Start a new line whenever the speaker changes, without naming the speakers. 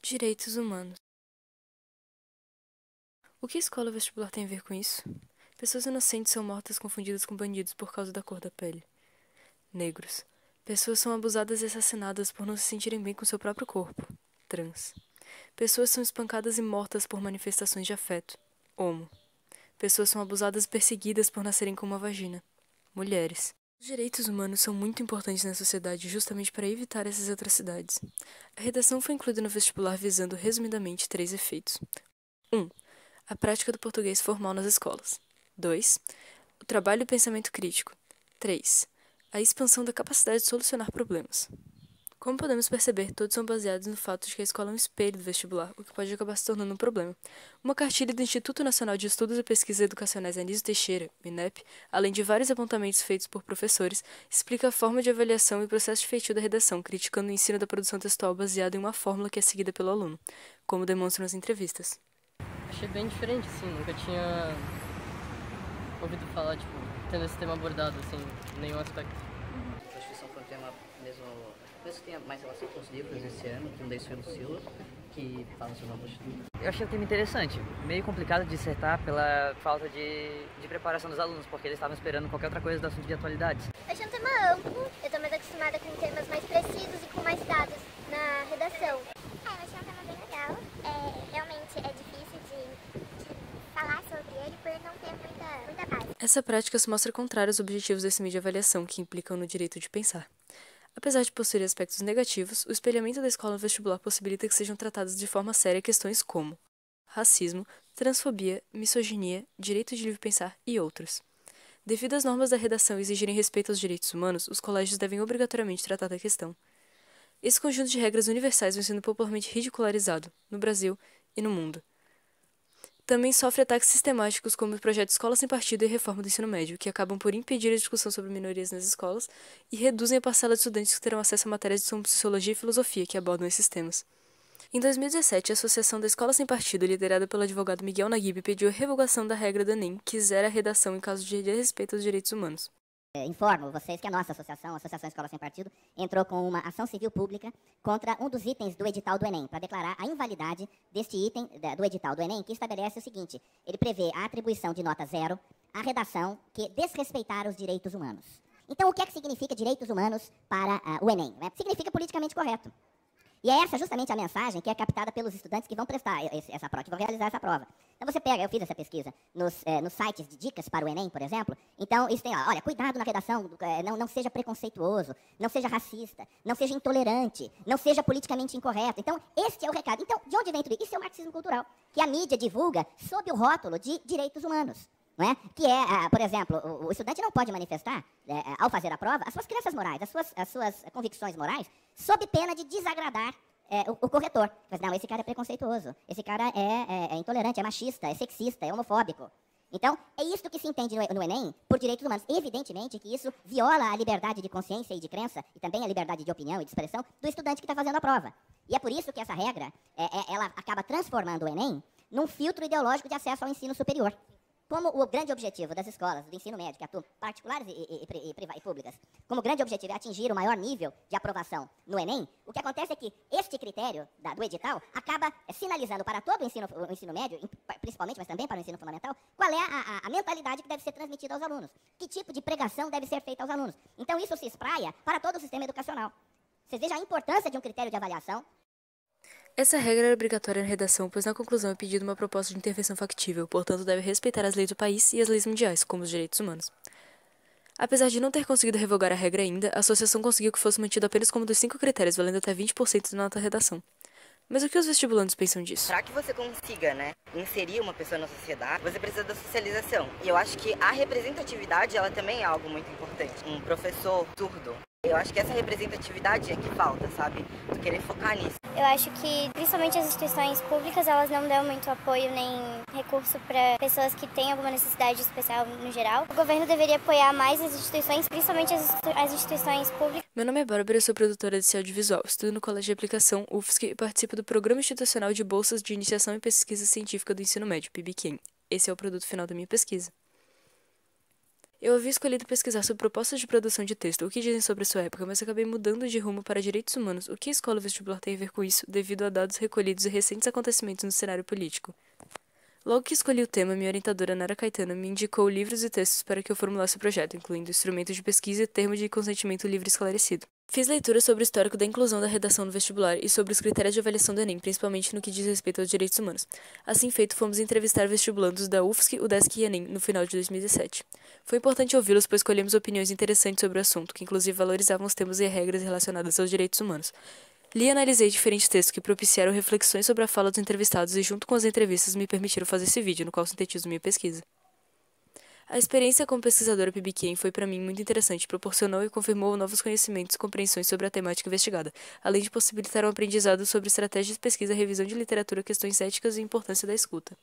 Direitos humanos. O que a escola vestibular tem a ver com isso? Pessoas inocentes são mortas confundidas com bandidos por causa da cor da pele. Negros. Pessoas são abusadas e assassinadas por não se sentirem bem com seu próprio corpo. Trans. Pessoas são espancadas e mortas por manifestações de afeto. Homo. Pessoas são abusadas e perseguidas por nascerem com uma vagina. Mulheres. Os direitos humanos são muito importantes na sociedade justamente para evitar essas atrocidades. A redação foi incluída no vestibular visando, resumidamente, 3 efeitos. 1. A prática do português formal nas escolas. 2. O trabalho e o pensamento crítico. 3. A expansão da capacidade de solucionar problemas. Como podemos perceber, todos são baseados no fato de que a escola é um espelho do vestibular, o que pode acabar se tornando um problema. Uma cartilha do Instituto Nacional de Estudos e Pesquisas Educacionais Anísio Teixeira, INEP, além de vários apontamentos feitos por professores, explica a forma de avaliação e o processo de feitio da redação, criticando o ensino da produção textual baseado em uma fórmula que é seguida pelo aluno, como demonstram as entrevistas.
Achei bem diferente, assim, nunca tinha ouvido falar, tendo esse tema abordado, assim, em nenhum aspecto.
A Constituição foi um tema mesmo que tenha mais relação com os livros esse ano, que um deles foi o Lucila, que fala sobre a Constituição.
Eu achei o tema interessante, meio complicado de dissertar pela falta de preparação dos alunos, porque eles estavam esperando qualquer outra coisa do assunto de atualidades.
Eu achei um tema amplo, eu estou mais acostumada com temas mais precisos e com mais dados na redação.
Eu achei um tema bem legal, realmente é difícil de falar sobre ele por não ter muita base.
Essa prática se mostra contrária aos objetivos desse meio de avaliação, que implicam no direito de pensar. Apesar de possuir aspectos negativos, o espelhamento da escola no vestibular possibilita que sejam tratadas de forma séria questões como racismo, transfobia, misoginia, direito de livre pensar e outros. Devido às normas da redação exigirem respeito aos direitos humanos, os colégios devem obrigatoriamente tratar da questão. Esse conjunto de regras universais vem sendo popularmente ridicularizado, no Brasil e no mundo. Também sofre ataques sistemáticos como o projeto Escola Sem Partido e a reforma do ensino médio, que acabam por impedir a discussão sobre minorias nas escolas e reduzem a parcela de estudantes que terão acesso a matérias de sociologia e filosofia que abordam esses temas. Em 2017, a Associação da Escola Sem Partido, liderada pelo advogado Miguel Naguib, pediu a revogação da regra do Enem, que zera a redação em caso de desrespeito aos direitos humanos.
Informo vocês que a nossa associação, a Associação Escola Sem Partido, entrou com uma ação civil pública contra um dos itens do edital do Enem, para declarar a invalidade deste item do edital do Enem, que estabelece o seguinte: ele prevê a atribuição de nota 0 à redação que desrespeitar os direitos humanos. Então, o que é que significa direitos humanos para o Enem? Significa politicamente correto. E é essa justamente a mensagem que é captada pelos estudantes que vão prestar essa prova, que vão realizar essa prova. Então você pega, eu fiz essa pesquisa nos sites de dicas para o Enem, por exemplo. Então isso tem lá, olha, cuidado na redação, não seja preconceituoso, não seja racista, não seja intolerante, não seja politicamente incorreto. Então este é o recado. Então, de onde vem tudo isso? Isso é o marxismo cultural, que a mídia divulga sob o rótulo de direitos humanos. Não é? Que é, por exemplo, o estudante não pode manifestar, ao fazer a prova, as suas crenças morais, as suas convicções morais, sob pena de desagradar o corretor. Mas não, esse cara é preconceituoso, esse cara é intolerante, é machista, é sexista, é homofóbico. Então, é isso que se entende no Enem por direitos humanos. Evidentemente que isso viola a liberdade de consciência e de crença, e também a liberdade de opinião e de expressão do estudante que está fazendo a prova. E é por isso que essa regra, ela acaba transformando o Enem num filtro ideológico de acesso ao ensino superior. Como o grande objetivo das escolas do ensino médio, que atuam particulares e públicas, como o grande objetivo é atingir o maior nível de aprovação no Enem, o que acontece é que este critério do edital acaba sinalizando para todo o ensino médio, principalmente, mas também para o ensino fundamental, qual é a mentalidade que deve ser transmitida aos alunos, que tipo de pregação deve ser feita aos alunos. Então isso se espraia para todo o sistema educacional. Vocês vejam a importância de um critério de avaliação.
Essa regra era obrigatória na redação, pois na conclusão é pedida uma proposta de intervenção factível, portanto deve respeitar as leis do país e as leis mundiais, como os direitos humanos. Apesar de não ter conseguido revogar a regra ainda, a associação conseguiu que fosse mantido apenas como um dos 5 critérios, valendo até 20% da nota redação. Mas o que os vestibulantes pensam disso?
Para que você consiga, inserir uma pessoa na sociedade, você precisa da socialização. E eu acho que a representatividade, ela também é algo muito importante. Um professor surdo, eu acho que essa representatividade é que falta, sabe? Tu querer focar nisso.
Eu acho que, principalmente as instituições públicas, elas não dão muito apoio nem recurso para pessoas que têm alguma necessidade especial no geral. O governo deveria apoiar mais as instituições, principalmente as instituições públicas.
Meu nome é Bárbara, eu sou produtora de audiovisual, estudo no Colégio de Aplicação UFSC e participo do Programa Institucional de Bolsas de Iniciação e Pesquisa Científica do Ensino Médio, PIBIQuen. Esse é o produto final da minha pesquisa. Eu havia escolhido pesquisar sobre propostas de produção de texto, o que dizem sobre sua época, mas acabei mudando de rumo para direitos humanos. O que a escola vestibular tem a ver com isso, devido a dados recolhidos e recentes acontecimentos no cenário político? Logo que escolhi o tema, minha orientadora Nara Caetano me indicou livros e textos para que eu formulasse o projeto, incluindo instrumentos de pesquisa e termo de consentimento livre esclarecido. Fiz leitura sobre o histórico da inclusão da redação no vestibular e sobre os critérios de avaliação do Enem, principalmente no que diz respeito aos direitos humanos. Assim feito, fomos entrevistar vestibulandos da UFSC, UDESC e Enem no final de 2017. Foi importante ouvi-los, pois colhemos opiniões interessantes sobre o assunto, que inclusive valorizavam os temas e regras relacionadas aos direitos humanos. Li e analisei diferentes textos que propiciaram reflexões sobre a fala dos entrevistados e, junto com as entrevistas, me permitiram fazer esse vídeo, no qual sintetizo minha pesquisa. A experiência como pesquisadora PBQM foi para mim muito interessante, proporcionou e confirmou novos conhecimentos e compreensões sobre a temática investigada, além de possibilitar um aprendizado sobre estratégias de pesquisa, revisão de literatura, questões éticas e importância da escuta.